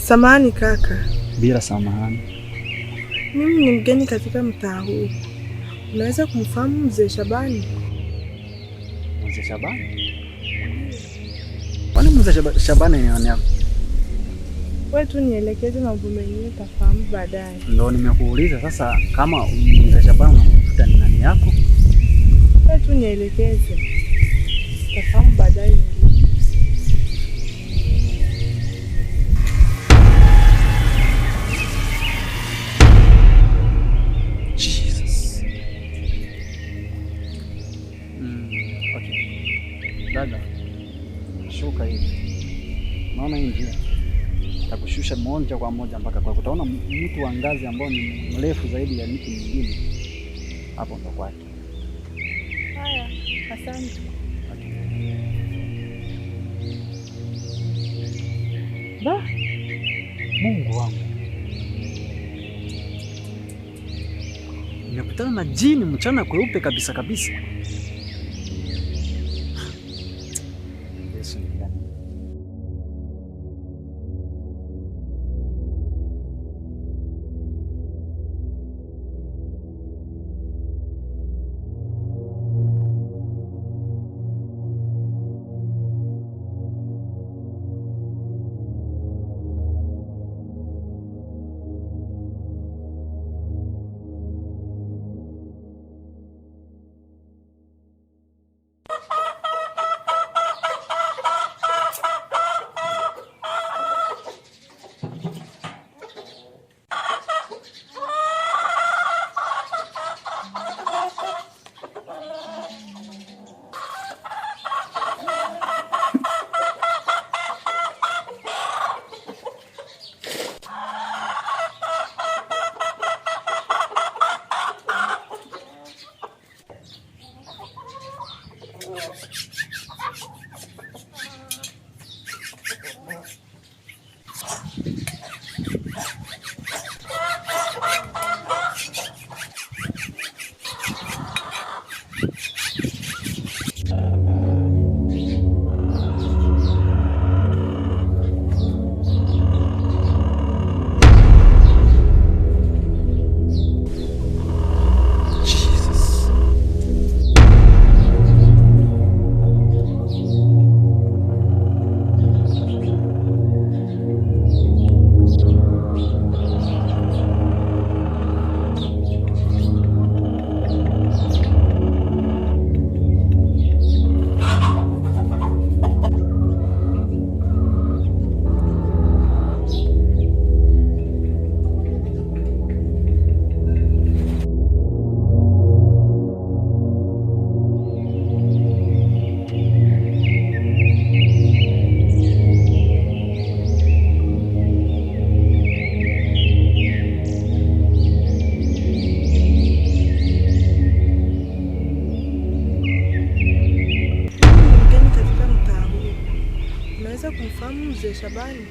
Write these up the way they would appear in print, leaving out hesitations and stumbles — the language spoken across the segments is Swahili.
Samahani kaka. Bila samahani. Mimi ni mgeni katika mtaa huu. Unaweza kumfahamu mzee Shabani? Mzee Shabani? Kwani mzee Shabani ni nani yako? Wewe tu nielekeze mambo mengine tafahamu baadaye. Ndio nimekuuliza sasa kama mzee Shabani unakufuta ni nani yako? Wewe tu nielekeze. Tafahamu baadaye. Dada, shuka hivi. Naona hii njia takushusha moja kwa moja mpaka kwako. Utaona mtu wa ngazi ambao ni mrefu zaidi ya miti mingine. Hapo ndo kwake. Haya, asante. Da, Mungu wangu, nimekutana na jini mchana kweupe kabisa kabisa. Kumfahamu mzee Shabani?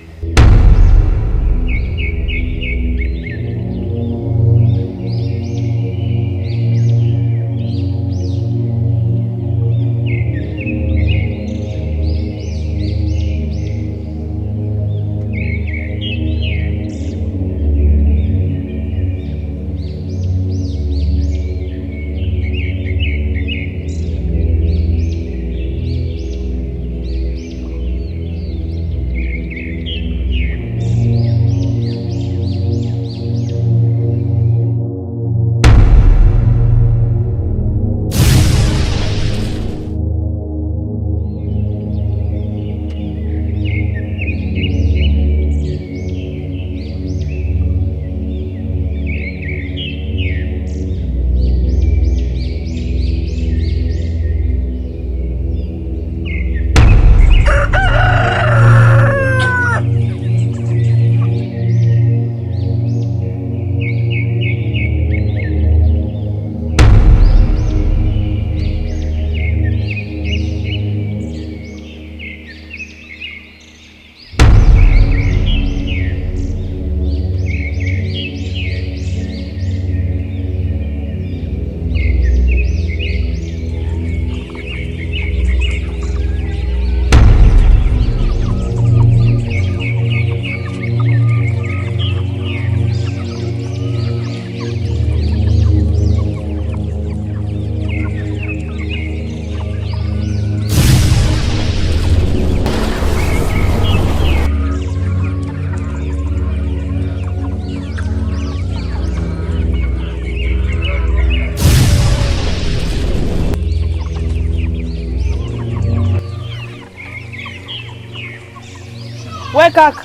We kaka.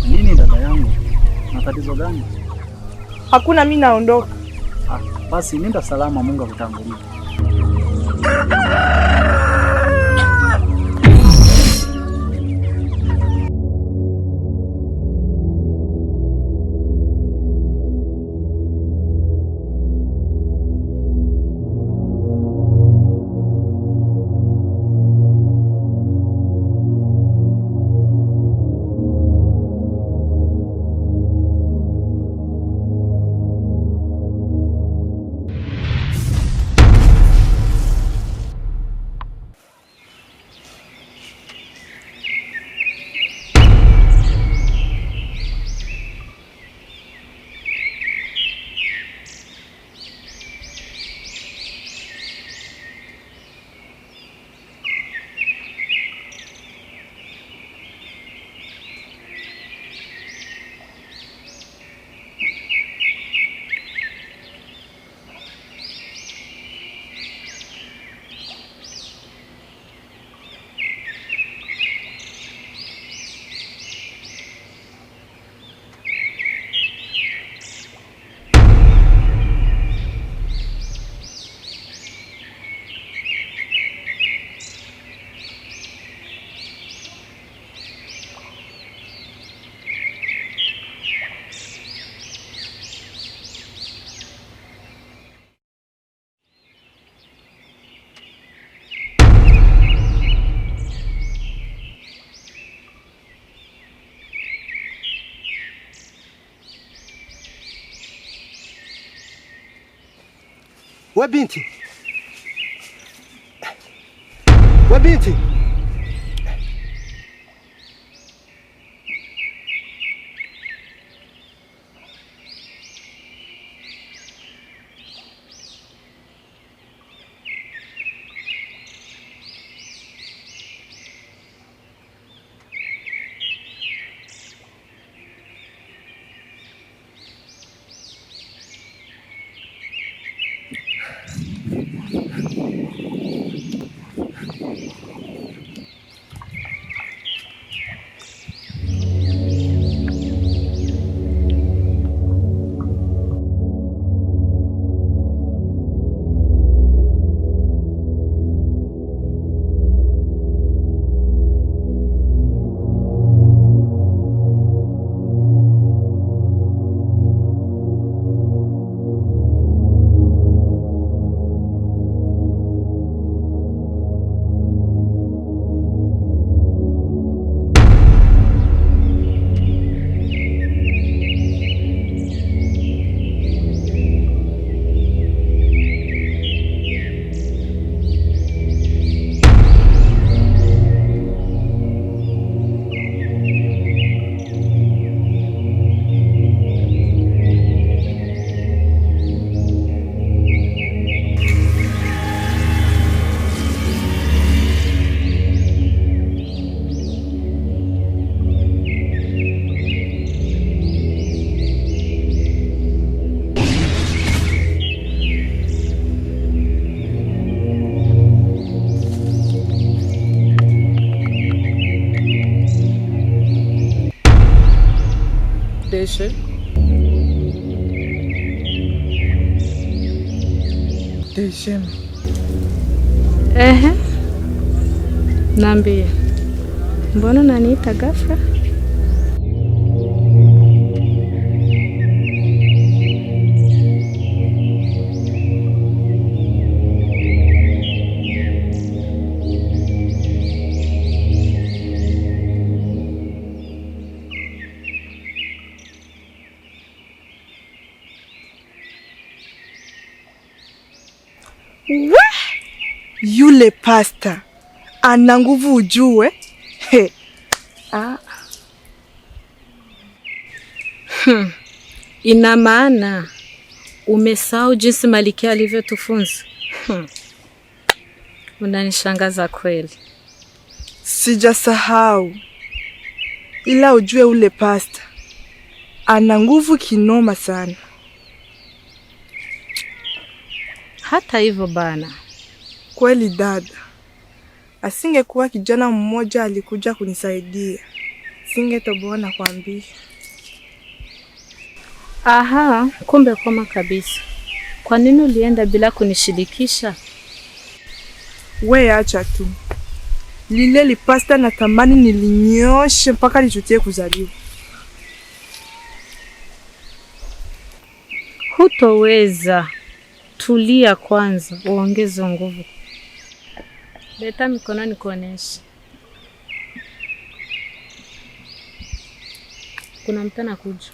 Nini dada yangu? Na tatizo gani? Hakuna, mimi naondoka. Basi nenda salama, Mungu akutangulie. We binti. We binti. Deshe. Deshe. Niambie. Mbona unaniita ghafla? Yule pasta ana nguvu ujue. Ina maana umesahau jinsi Malikia alivyotufunza. Unanishangaza kweli. Sijasahau, ila ujue ule pasta ana nguvu kinoma sana. Hata hivyo bana, kweli dada, asingekuwa kijana mmoja alikuja kunisaidia, Singetoboa na kuambia. Aha, kumbe koma kabisa. Kwa nini ulienda bila kunishirikisha? We acha tu. Lile lipasta na tamani nilinyoshe mpaka lichotie kuzaliwa. Hutoweza. Tulia kwanza, uongeze nguvu. Leta mikono nikuoneshe. Kuna mtu anakuja.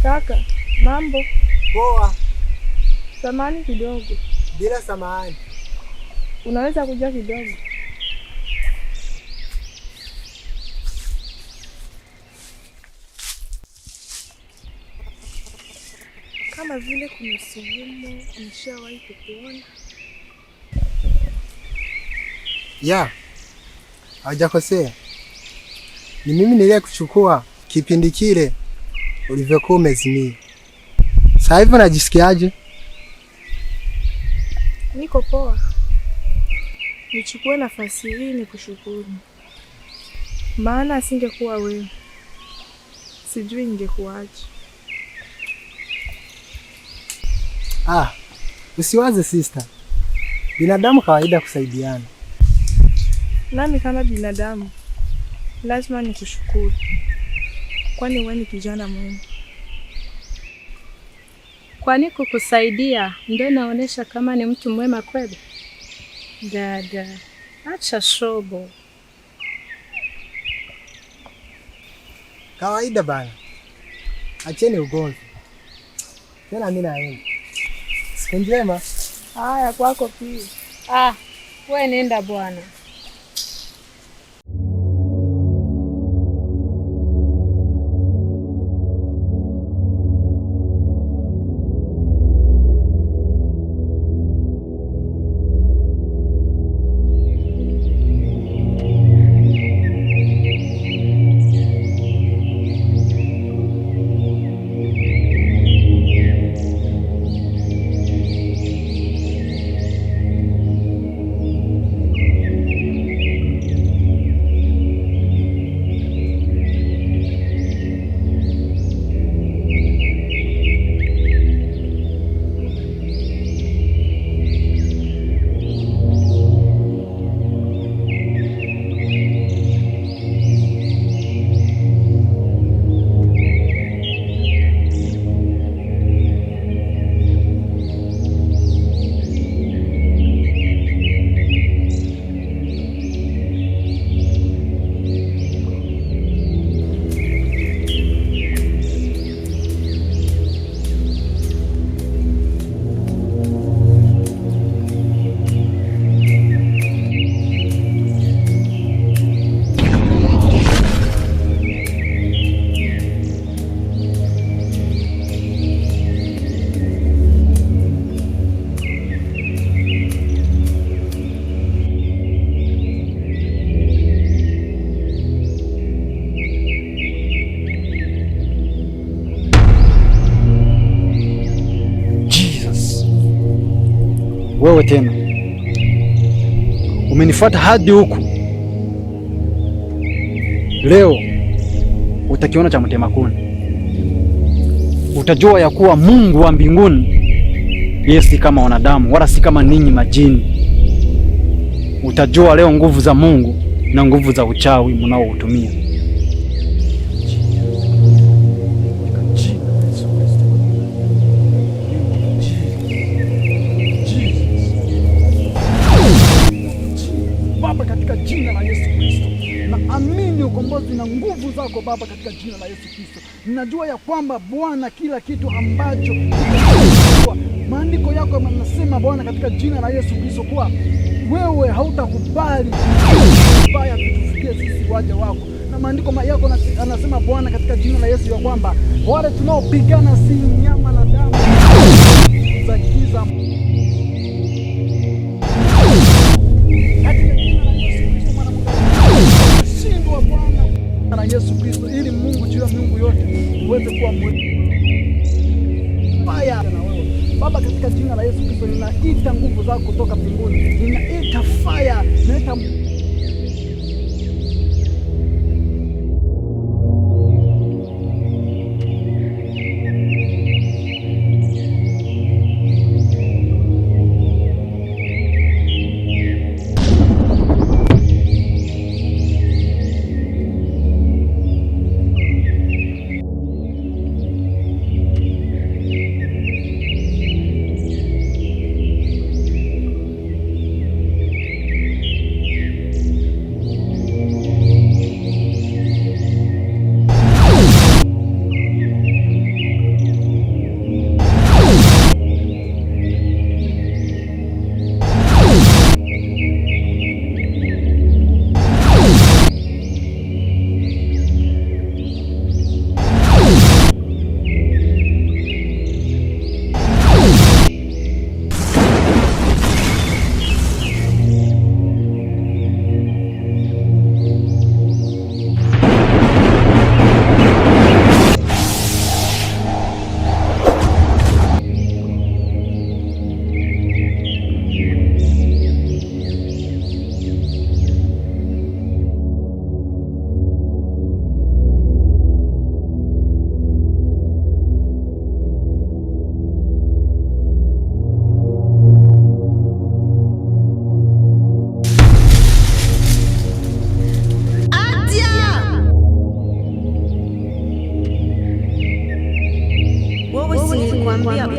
Kaka, mambo? Poa. Samahani kidogo. Bila samahani. Unaweza kuja kidogo? Kama vile kuna sehemu nishawahi kukuona. Ya. Hajakosea. Ni mimi niliyekuchukua kipindi kile ulivyokuwa umezimia. Sasa hivi unajisikiaje? Niko poa. Nichukue nafasi hii nikushukuru. Maana asingekuwa wewe, sijui ingekuwaje. Usiwaze sister. Binadamu kawaida kusaidiana. Nami kama binadamu lazima nikushukuru. Kwani wewe ni kijana mwema. Kwani kukusaidia ndio naonesha kama ni mtu mwema kweli? Dada, acha shobo. Kawaida bana. Acheni ugomvi. Tena mimi naenda. Siku njema. Haya kwako pia. Wewe nenda bwana. Wewe tena umenifuata hadi huku. Leo utakiona cha mtema kuni. Utajua ya kuwa Mungu wa mbinguni yeye si kama wanadamu wala si kama ninyi majini. Utajua leo nguvu za Mungu na nguvu za uchawi mnaoutumia. Baba, katika jina la Yesu Kristo, na amini ukombozi na nguvu zako Baba, katika jina la Yesu Kristo. Ninajua ya kwamba Bwana, kila kitu ambacho maandiko yako yanasema Bwana, katika jina la Yesu Kristo, kuwa wewe hautakubali mbaya kutufikia sisi waja wako. Na maandiko yako yanasema Bwana, katika jina la Yesu, ya kwamba wale tunaopigana si nyama na damu za giza. Na Yesu Kristo, ili Mungu juu ya miungu yote uweze kuwa mbaya na wewe Baba, katika jina la Yesu Kristo ninaita nguvu zako kutoka mbinguni. Ninaita fire, ninaita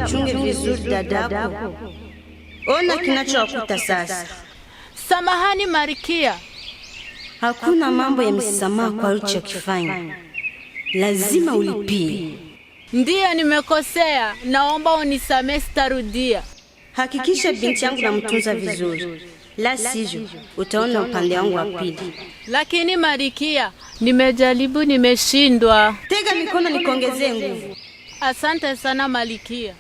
uchunge vizuri dadako. Ona kinachowakuta sasa. Samahani Marikia. Hakuna mambo ya msamaha kwa ulichokifanya. Lazima ulipie. Ndiyo nimekosea, naomba unisamehe, sitarudia. Hakikisha binti yangu namtunza vizuri. La sivyo utaona upande wangu wa pili. Lakini Marikia, nimejaribu nimeshindwa. Tega mikono nikuongezee nguvu. Asante sana Marikia.